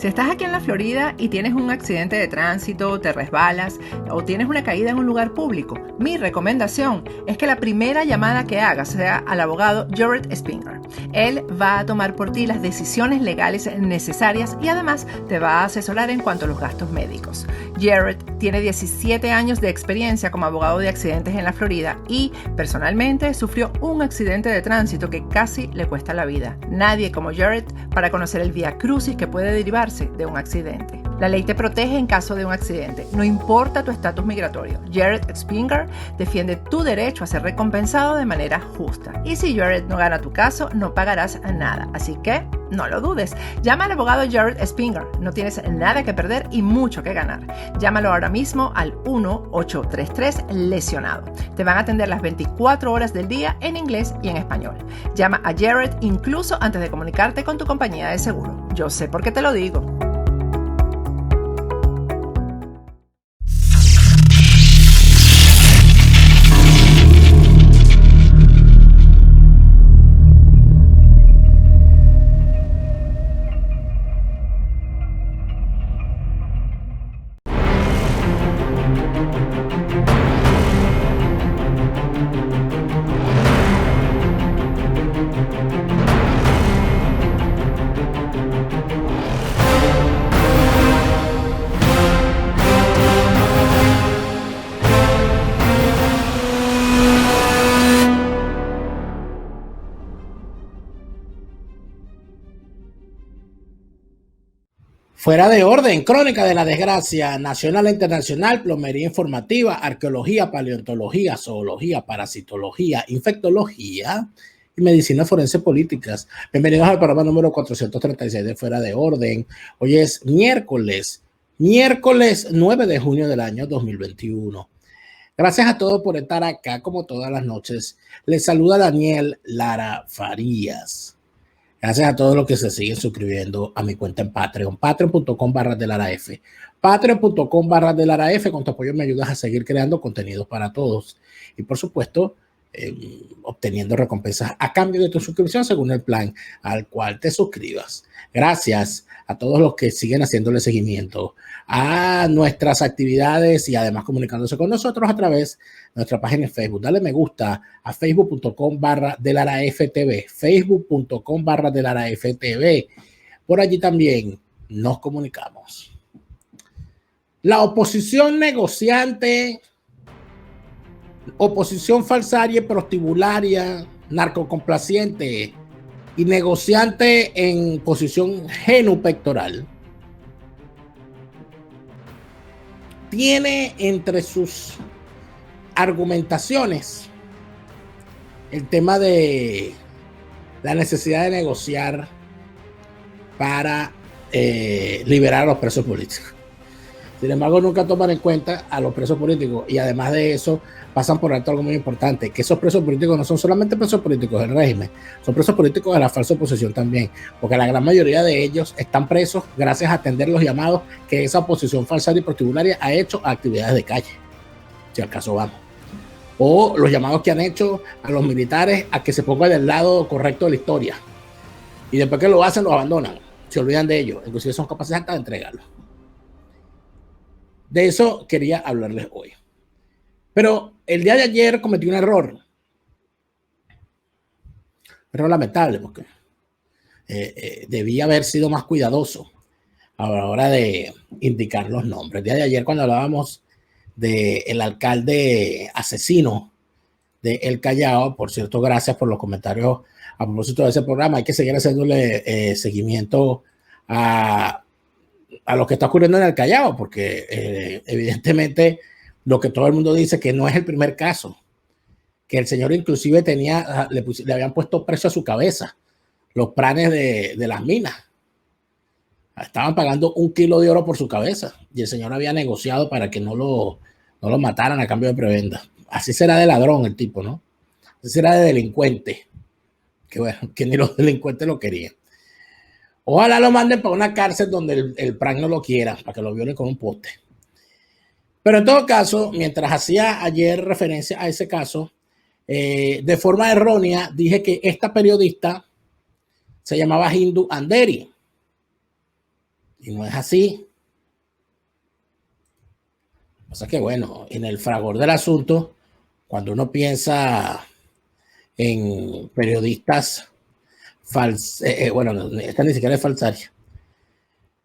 Si estás aquí en la Florida y tienes un accidente de tránsito, te resbalas o tienes una caída en un lugar público, mi recomendación es que la primera llamada que hagas sea al abogado Jared Spinger. Él va a tomar por ti las decisiones legales necesarias y además te va a asesorar en cuanto a los gastos médicos. Jared tiene 17 años de experiencia como abogado de accidentes en la Florida y personalmente sufrió un accidente de tránsito que casi le cuesta la vida. Nadie como Jared para conocer el vía crucis que puede derivarse de un accidente. La ley te protege en caso de un accidente, no importa tu estatus migratorio. Jared Spinger defiende tu derecho a ser recompensado de manera justa. Y si Jared no gana tu caso, no pagarás nada. Así que no lo dudes. Llama al abogado Jared Spinger. No tienes nada que perder y mucho que ganar. Llámalo ahora mismo al 1-833-lesionado. Te van a atender las 24 horas del día en inglés y en español. Llama a Jared incluso antes de comunicarte con tu compañía de seguro. Yo sé por qué te lo digo. Fuera de orden, crónica de la desgracia, nacional e internacional, plomería informativa, arqueología, paleontología, zoología, parasitología, infectología y medicina forense políticas. Bienvenidos al programa número 436 de Fuera de Orden. Hoy es miércoles 9 de junio del año 2021. Gracias a todos por estar acá como todas las noches. Les saluda Daniel Lara Farías. Gracias a todos los que se siguen suscribiendo a mi cuenta en Patreon, patreon.com/delaraf. Patreon.com/delaraf. Con tu apoyo me ayudas a seguir creando contenidos para todos. Y por supuesto, obteniendo recompensas a cambio de tu suscripción según el plan al cual te suscribas. Gracias a todos los que siguen haciéndole seguimiento a nuestras actividades y además comunicándose con nosotros a través de nuestra página en Facebook. Dale me gusta a facebook.com/delaraftv, facebook.com/delaraftv. Por allí también nos comunicamos. La oposición negociante, oposición falsaria y prostibularia, narcocomplaciente y negociante en posición genupectoral, tiene entre sus argumentaciones el tema de la necesidad de negociar para liberar a los presos políticos. Sin embargo, nunca toman en cuenta a los presos políticos y además de eso pasan por alto algo muy importante, que esos presos políticos no son solamente presos políticos del régimen, son presos políticos de la falsa oposición también, porque la gran mayoría de ellos están presos gracias a atender los llamados que esa oposición falsa y prostibularia ha hecho a actividades de calle, si al caso vamos, o los llamados que han hecho a los militares a que se pongan del lado correcto de la historia y después que lo hacen, los abandonan, se olvidan de ellos, inclusive son capaces hasta de entregarlo. De eso quería hablarles hoy. Pero el día de ayer cometí un error lamentable, porque debía haber sido más cuidadoso a la hora de indicar los nombres. El día de ayer, cuando hablábamos del alcalde asesino de El Callao, por cierto, gracias por los comentarios a propósito de ese programa, hay que seguir haciéndole seguimiento a lo que está ocurriendo en El Callao, porque evidentemente lo que todo el mundo dice que no es el primer caso, que el señor inclusive le habían puesto precio a su cabeza los planes de las minas. Estaban pagando 1 kilo de oro por su cabeza y el señor había negociado para que no lo mataran a cambio de prebenda. Así será de ladrón el tipo, ¿no? Así será de delincuente, que bueno, que ni los delincuentes lo querían. Ojalá lo manden para una cárcel donde el PRAN no lo quiera, para que lo violen con un poste. Pero en todo caso, mientras hacía ayer referencia a ese caso, de forma errónea dije que esta periodista se llamaba Hindu Anderi. Y no es así. O sea que, bueno, en el fragor del asunto, cuando uno piensa en periodistas bueno, esta ni siquiera es falsaria.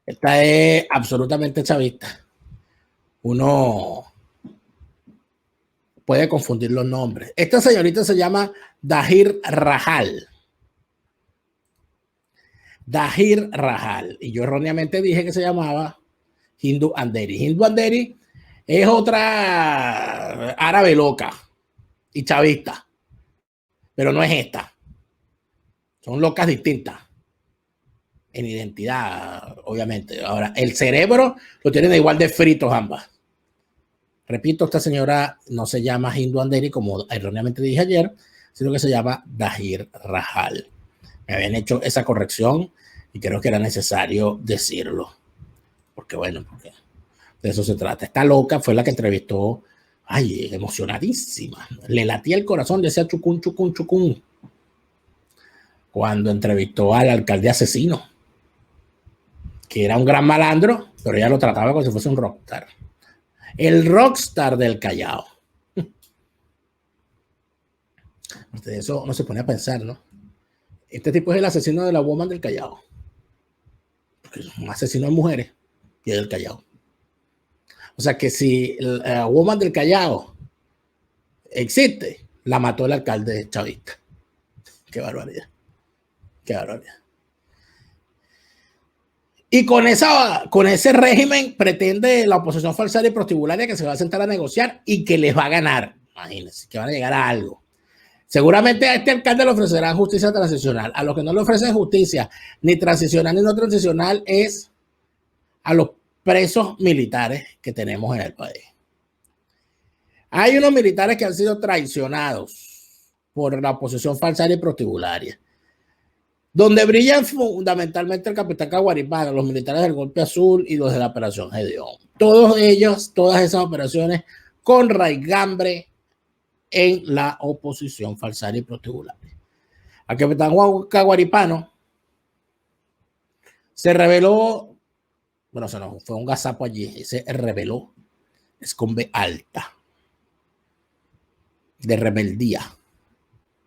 Esta es absolutamente chavista. Uno puede confundir los nombres. Esta señorita se llama Dahir Rahal. Dahir Rahal. Y yo erróneamente dije que se llamaba Hindu Anderi. Hindu Anderi es otra árabe loca y chavista, pero no es esta. Son locas distintas en identidad, obviamente. Ahora, el cerebro lo tienen igual de fritos ambas. Repito, esta señora no se llama Hindu Anderi, como erróneamente dije ayer, sino que se llama Dahir Rahal. Me habían hecho esa corrección y creo que era necesario decirlo. Porque bueno, porque de eso se trata. Esta loca fue la que entrevistó, ay, emocionadísima. Le latía el corazón, decía chucún, chucún, chucún. Cuando entrevistó al alcalde asesino, que era un gran malandro, pero ella lo trataba como si fuese un rockstar. El rockstar del Callao. De eso no se pone a pensar, ¿no? Este tipo es el asesino de la woman del Callao. Porque es un asesino de mujeres y es del Callao. O sea que si la woman del Callao existe, la mató el alcalde chavista. Qué barbaridad. Qué barbaridad. Y con ese régimen pretende la oposición falsaria y prostibularia que se va a sentar a negociar y que les va a ganar. Imagínense, que van a llegar a algo. Seguramente a este alcalde le ofrecerán justicia transicional. A los que no le ofrecen justicia, ni transicional ni no transicional, es a los presos militares que tenemos en el país. Hay unos militares que han sido traicionados por la oposición falsaria y prostibularia, donde brillan fundamentalmente el capitán Caguaripano, los militares del Golpe Azul y los de la Operación Gedeón. Todos ellos, todas esas operaciones con raigambre en la oposición falsaria y prostibularia. Al capitán Juan Caguaripano se reveló, bueno, se nos fue un gazapo allí, se reveló, es con B alta, de rebeldía,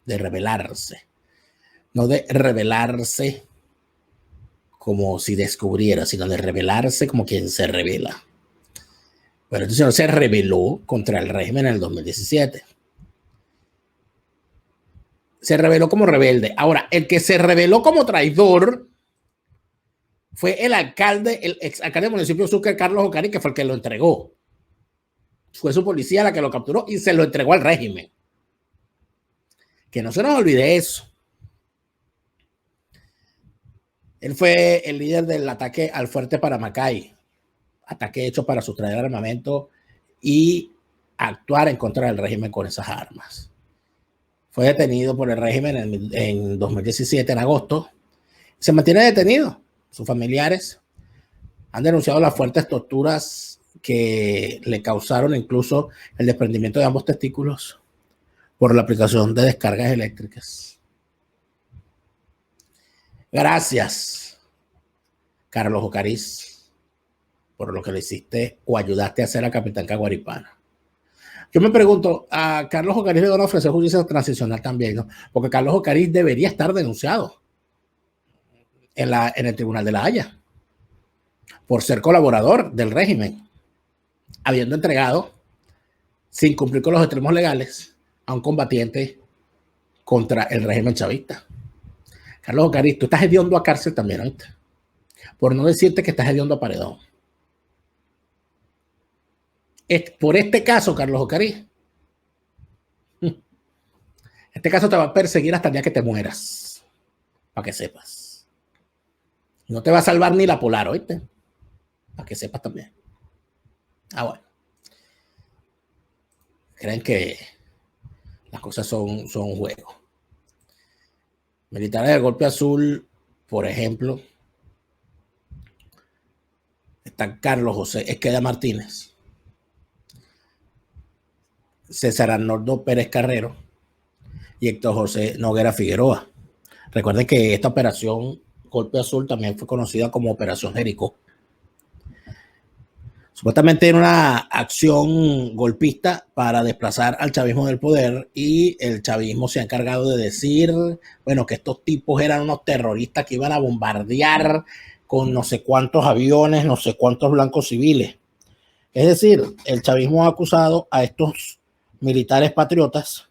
de rebelarse. No de rebelarse como si descubriera, sino de rebelarse como quien se revela. Pero este señor se rebeló contra el régimen en el 2017. Se rebeló como rebelde. Ahora, el que se rebeló como traidor fue el alcalde, el exalcalde del municipio de Sucre, Carlos Ocari, que fue el que lo entregó. Fue su policía la que lo capturó y se lo entregó al régimen. Que no se nos olvide eso. Él fue el líder del ataque al fuerte Paramacay, ataque hecho para sustraer armamento y actuar en contra del régimen con esas armas. Fue detenido por el régimen en 2017, en agosto. Se mantiene detenido. Sus familiares han denunciado las fuertes torturas que le causaron incluso el desprendimiento de ambos testículos por la aplicación de descargas eléctricas. Gracias, Carlos Ocariz, por lo que le hiciste o ayudaste a hacer a Capitán Caguaripano. Yo me pregunto, a Carlos Ocariz le van a ofrecer justicia transicional también, ¿no? Porque Carlos Ocariz debería estar denunciado en el Tribunal de la Haya por ser colaborador del régimen, habiendo entregado, sin cumplir con los extremos legales, a un combatiente contra el régimen chavista. Carlos Ocariz, tú estás hediondo a cárcel también, ¿oíste? Por no decirte que estás hediondo a paredón. Por este caso, Carlos Ocariz, este caso te va a perseguir hasta el día que te mueras, para que sepas. No te va a salvar ni la Polar, ¿oíste? Para que sepas también. Ah, bueno. Creen que las cosas son un juego. Militares del Golpe Azul, por ejemplo, están Carlos José Esqueda Martínez, César Arnoldo Pérez Carrero y Héctor José Noguera Figueroa. Recuerden que esta operación Golpe Azul también fue conocida como Operación Jericó. Supuestamente era una acción golpista para desplazar al chavismo del poder, y el chavismo se ha encargado de decir, bueno, que estos tipos eran unos terroristas que iban a bombardear con no sé cuántos aviones, no sé cuántos blancos civiles. Es decir, el chavismo ha acusado a estos militares patriotas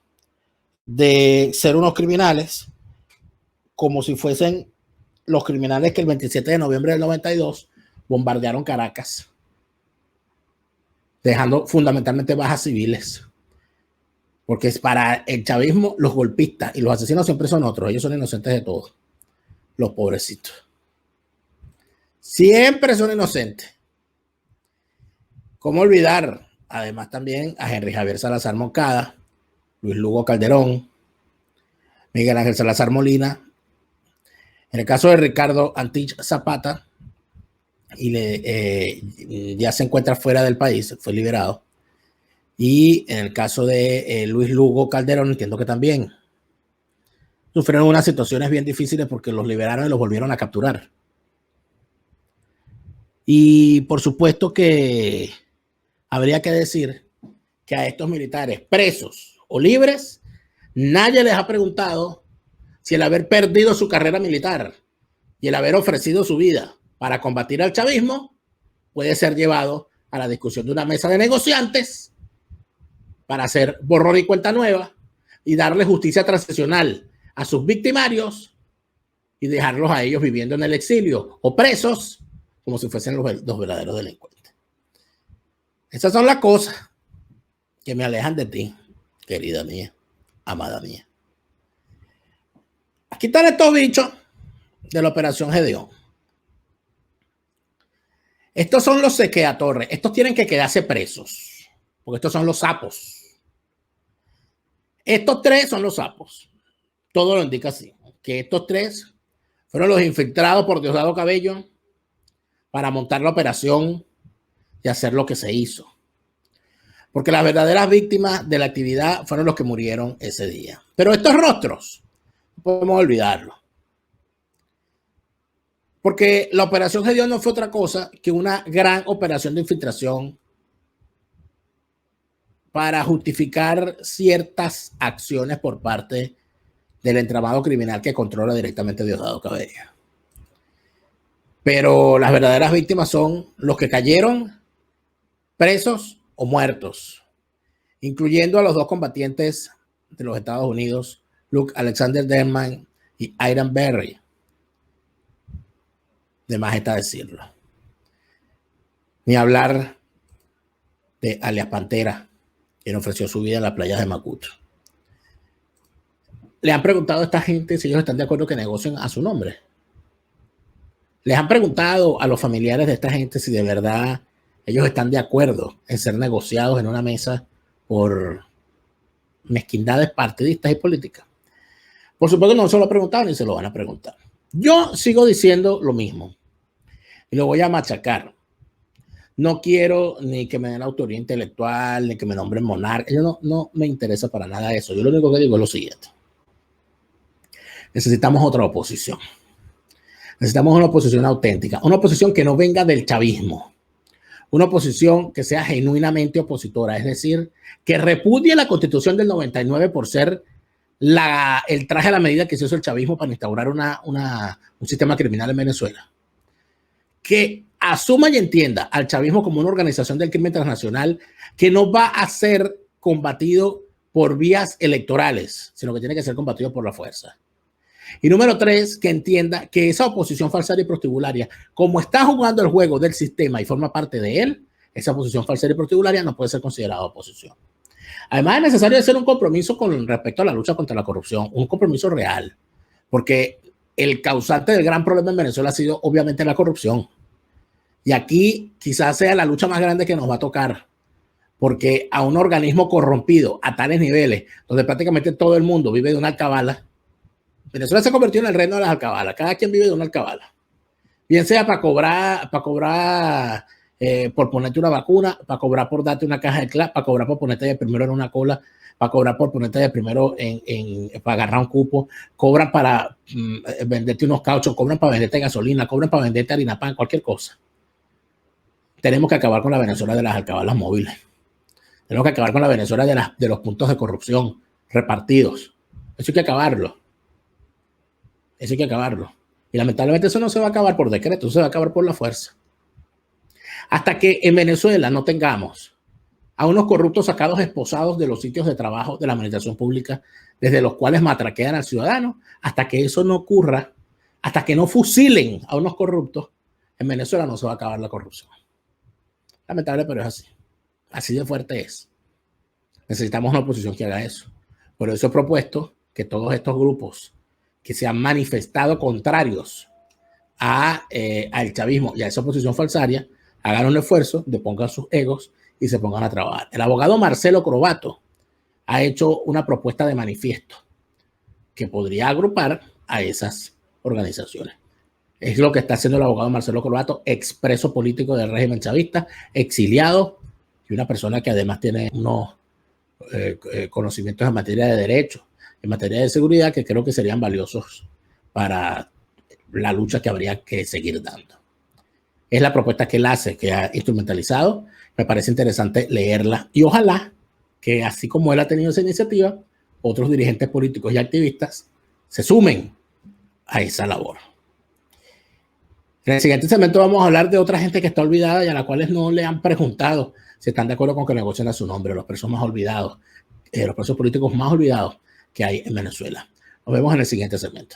de ser unos criminales, como si fuesen los criminales que el 27 de noviembre del 92 bombardearon Caracas, dejando fundamentalmente bajas civiles. Porque es para el chavismo, los golpistas y los asesinos siempre son otros. Ellos son inocentes de todo. Los pobrecitos. Siempre son inocentes. ¿Cómo olvidar? Además también a Henry Javier Salazar Moncada, Luis Lugo Calderón, Miguel Ángel Salazar Molina. En el caso de Ricardo Antich Zapata, ya se encuentra fuera del país, fue liberado. Y en el caso de Luis Lugo Calderón, entiendo que también sufrieron unas situaciones bien difíciles porque los liberaron y los volvieron a capturar. Y por supuesto que habría que decir que a estos militares presos o libres, nadie les ha preguntado si el haber perdido su carrera militar y el haber ofrecido su vida para combatir al chavismo puede ser llevado a la discusión de una mesa de negociantes para hacer borrón y cuenta nueva y darle justicia transicional a sus victimarios y dejarlos a ellos viviendo en el exilio o presos como si fuesen los verdaderos delincuentes. Esas son las cosas que me alejan de ti, querida mía, amada mía. Aquí están estos bichos de la Operación Gedeón. Estos son los sequeatorres. Estos tienen que quedarse presos, porque estos son los sapos. Estos tres son los sapos. Todo lo indica así, que estos tres fueron los infiltrados por Diosdado Cabello para montar la operación y hacer lo que se hizo. Porque las verdaderas víctimas de la actividad fueron los que murieron ese día. Pero estos rostros, no podemos olvidarlos. Porque la Operación Gedeón no fue otra cosa que una gran operación de infiltración para justificar ciertas acciones por parte del entramado criminal que controla directamente Diosdado Cabello. Pero las verdaderas víctimas son los que cayeron presos o muertos, incluyendo a los dos combatientes de los Estados Unidos, Luke Alexander Denman y Iron Berry. De más está decirlo. Ni hablar de alias Pantera, quien ofreció su vida en las playas de Macuto. Le han preguntado a esta gente si ellos están de acuerdo que negocien a su nombre. Les han preguntado a los familiares de esta gente si de verdad ellos están de acuerdo en ser negociados en una mesa por mezquindades partidistas y políticas. Por supuesto no se lo han preguntado ni se lo van a preguntar. Yo sigo diciendo lo mismo y lo voy a machacar. No quiero ni que me den autoría intelectual, ni que me nombren monarca. Yo no me interesa para nada eso. Yo lo único que digo es lo siguiente. Necesitamos otra oposición. Necesitamos una oposición auténtica, una oposición que no venga del chavismo, una oposición que sea genuinamente opositora, es decir, que repudie la Constitución del 99 por ser el traje a la medida que se hizo el chavismo para instaurar un sistema criminal en Venezuela. Que asuma y entienda al chavismo como una organización del crimen transnacional que no va a ser combatido por vías electorales, sino que tiene que ser combatido por la fuerza. Y número 3, que entienda que esa oposición falsaria y prostibularia, como está jugando el juego del sistema y forma parte de él, esa oposición falsaria y prostibularia no puede ser considerada oposición. Además, es necesario hacer un compromiso con respecto a la lucha contra la corrupción, un compromiso real, porque el causante del gran problema en Venezuela ha sido obviamente la corrupción. Y aquí quizás sea la lucha más grande que nos va a tocar, porque a un organismo corrompido a tales niveles, donde prácticamente todo el mundo vive de una alcabala. Venezuela se convirtió en el reino de las alcabalas. Cada quien vive de una alcabala. Bien sea para cobrar por ponerte una vacuna, para cobrar por darte una caja de clap, para cobrar por ponerte de primero en una cola, para cobrar por ponerte de primero para agarrar un cupo, cobran para venderte unos cauchos, cobran para venderte gasolina, cobran para venderte harina pan, cualquier cosa. Tenemos que acabar con la Venezuela de las alcabalas móviles. Tenemos que acabar con la Venezuela de los puntos de corrupción repartidos. Eso hay que acabarlo. Eso hay que acabarlo. Y lamentablemente eso no se va a acabar por decreto, eso se va a acabar por la fuerza. Hasta que en Venezuela no tengamos a unos corruptos sacados esposados de los sitios de trabajo de la administración pública, desde los cuales matraquean al ciudadano, hasta que eso no ocurra, hasta que no fusilen a unos corruptos, en Venezuela no se va a acabar la corrupción. Lamentable, pero es así. Así de fuerte es. Necesitamos una oposición que haga eso. Por eso he propuesto que todos estos grupos que se han manifestado contrarios al chavismo y a esa oposición falsaria hagan un esfuerzo, depongan sus egos y se pongan a trabajar. El abogado Marcelo Crobatto ha hecho una propuesta de manifiesto que podría agrupar a esas organizaciones. Es lo que está haciendo el abogado Marcelo Crobatto, expreso político del régimen chavista, exiliado y una persona que además tiene unos conocimientos en materia de derecho, en materia de seguridad, que creo que serían valiosos para la lucha que habría que seguir dando. Es la propuesta que él hace, que ha instrumentalizado. Me parece interesante leerla y ojalá que así como él ha tenido esa iniciativa, otros dirigentes políticos y activistas se sumen a esa labor. En el siguiente segmento vamos a hablar de otra gente que está olvidada y a la cual no le han preguntado si están de acuerdo con que negocien a su nombre, los presos más olvidados, los presos políticos más olvidados que hay en Venezuela. Nos vemos en el siguiente segmento.